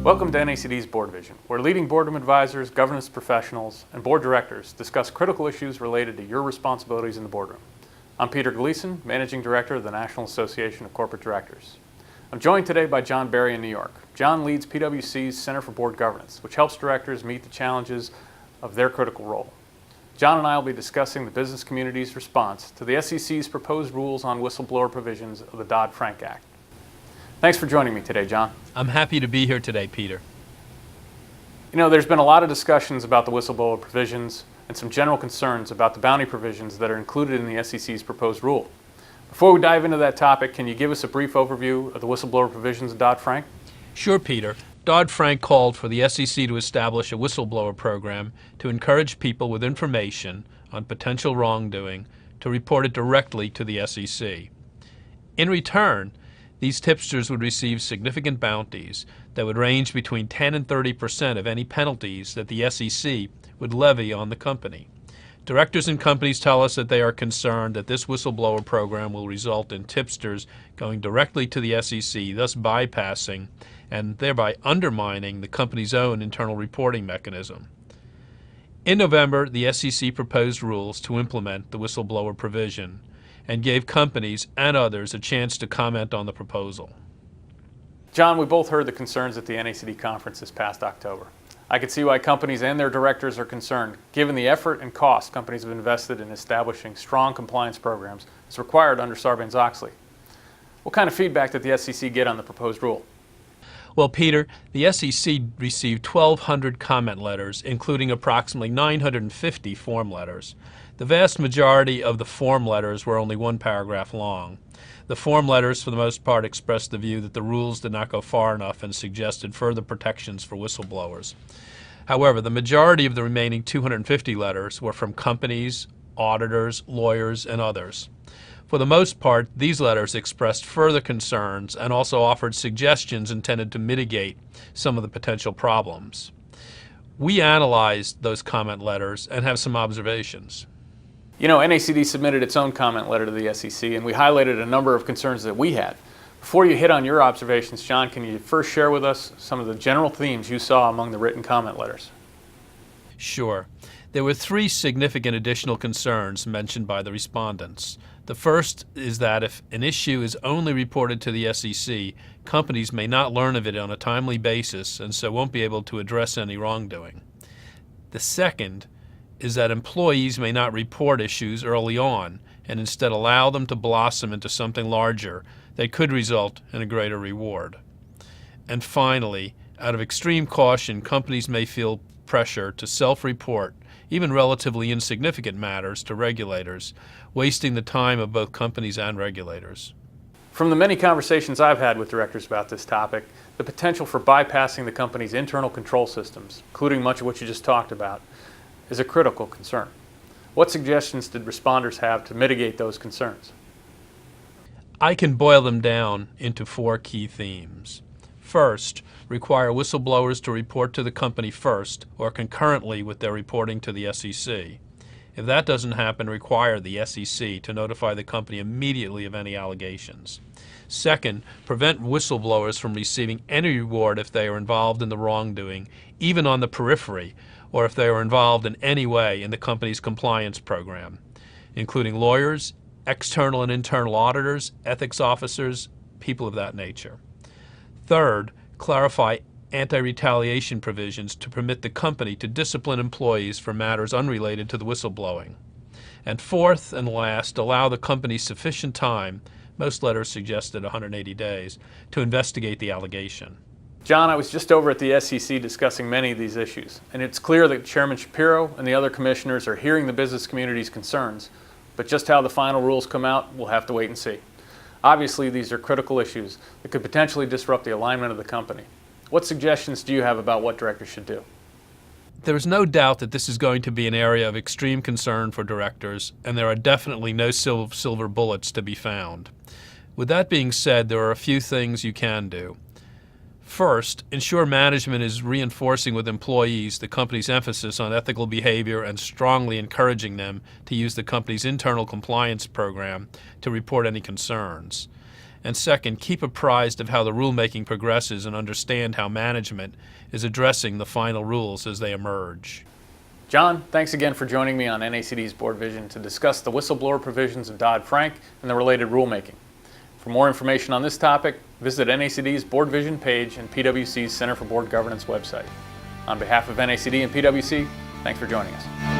Welcome to NACD's BoardVision, where leading boardroom advisors, governance professionals, and board directors discuss critical issues related to your responsibilities in the boardroom. I'm Peter Gleason, Managing Director of the National Association of Corporate Directors. I'm joined today by John Barry in New York. John leads PwC's Center for Board Governance, which helps directors meet the challenges of their critical role. John and I will be discussing the business community's response to the SEC's proposed rules on whistleblower provisions of the Dodd-Frank Act. Thanks for joining me today, John. I'm happy to be here today, Peter. You know, there's been a lot of discussions about the whistleblower provisions and some general concerns about the bounty provisions that are included in the SEC's proposed rule. Before we dive into that topic, can you give us a brief overview of the whistleblower provisions of Dodd-Frank? Sure, Peter. Dodd-Frank called for the SEC to establish a whistleblower program to encourage people with information on potential wrongdoing to report it directly to the SEC. In return, these tipsters would receive significant bounties that would range between 10 and 30% of any penalties that the SEC would levy on the company. Directors and companies tell us that they are concerned that this whistleblower program will result in tipsters going directly to the SEC, thus bypassing and thereby undermining the company's own internal reporting mechanism. In November, the SEC proposed rules to implement the whistleblower provision and gave companies and others a chance to comment on the proposal. John, we both heard the concerns at the NACD conference this past October. I can see why companies and their directors are concerned, given the effort and cost companies have invested in establishing strong compliance programs as required under Sarbanes-Oxley. What kind of feedback did the SEC get on the proposed rule? Well, Peter, the SEC received 1,200 comment letters, including approximately 950 form letters. The vast majority of the form letters were only one paragraph long. The form letters, for the most part, expressed the view that the rules did not go far enough and suggested further protections for whistleblowers. However, the majority of the remaining 250 letters were from companies, auditors, lawyers, and others. For the most part, these letters expressed further concerns and also offered suggestions intended to mitigate some of the potential problems. We analyzed those comment letters and have some observations. You know, NACD submitted its own comment letter to the SEC, and we highlighted a number of concerns that we had. Before you hit on your observations, John, can you first share with us some of the general themes you saw among the written comment letters? Sure. There were three significant additional concerns mentioned by the respondents. The first is that if an issue is only reported to the SEC, companies may not learn of it on a timely basis and so won't be able to address any wrongdoing. The second is that employees may not report issues early on and instead allow them to blossom into something larger that could result in a greater reward. And finally, out of extreme caution, companies may feel pressure to self-report even relatively insignificant matters to regulators, wasting the time of both companies and regulators. From the many conversations I've had with directors about this topic, the potential for bypassing the company's internal control systems, including much of what you just talked about, is a critical concern. What suggestions did responders have to mitigate those concerns? I can boil them down into four key themes. First, require whistleblowers to report to the company first or concurrently with their reporting to the SEC. If that doesn't happen, require the SEC to notify the company immediately of any allegations. Second, prevent whistleblowers from receiving any reward if they are involved in the wrongdoing, even on the periphery, or if they are involved in any way in the company's compliance program, including lawyers, external and internal auditors, ethics officers, people of that nature. Third, clarify anti-retaliation provisions to permit the company to discipline employees for matters unrelated to the whistleblowing. And fourth and last, allow the company sufficient time, most letters suggested 180 days, to investigate the allegation. John, I was just over at the SEC discussing many of these issues, and it's clear that Chairman Shapiro and the other commissioners are hearing the business community's concerns, but just how the final rules come out, we'll have to wait and see. Obviously, these are critical issues that could potentially disrupt the alignment of the company. What suggestions do you have about what directors should do? There is no doubt that this is going to be an area of extreme concern for directors, and there are definitely no silver bullets to be found. With that being said, there are a few things you can do. First, ensure management is reinforcing with employees the company's emphasis on ethical behavior and strongly encouraging them to use the company's internal compliance program to report any concerns. And second, keep apprised of how the rulemaking progresses and understand how management is addressing the final rules as they emerge. John, thanks again for joining me on NACD's BoardVision to discuss the whistleblower provisions of Dodd-Frank and the related rulemaking. For more information on this topic, visit NACD's BoardVision page and PwC's Center for Board Governance website. On behalf of NACD and PwC, thanks for joining us.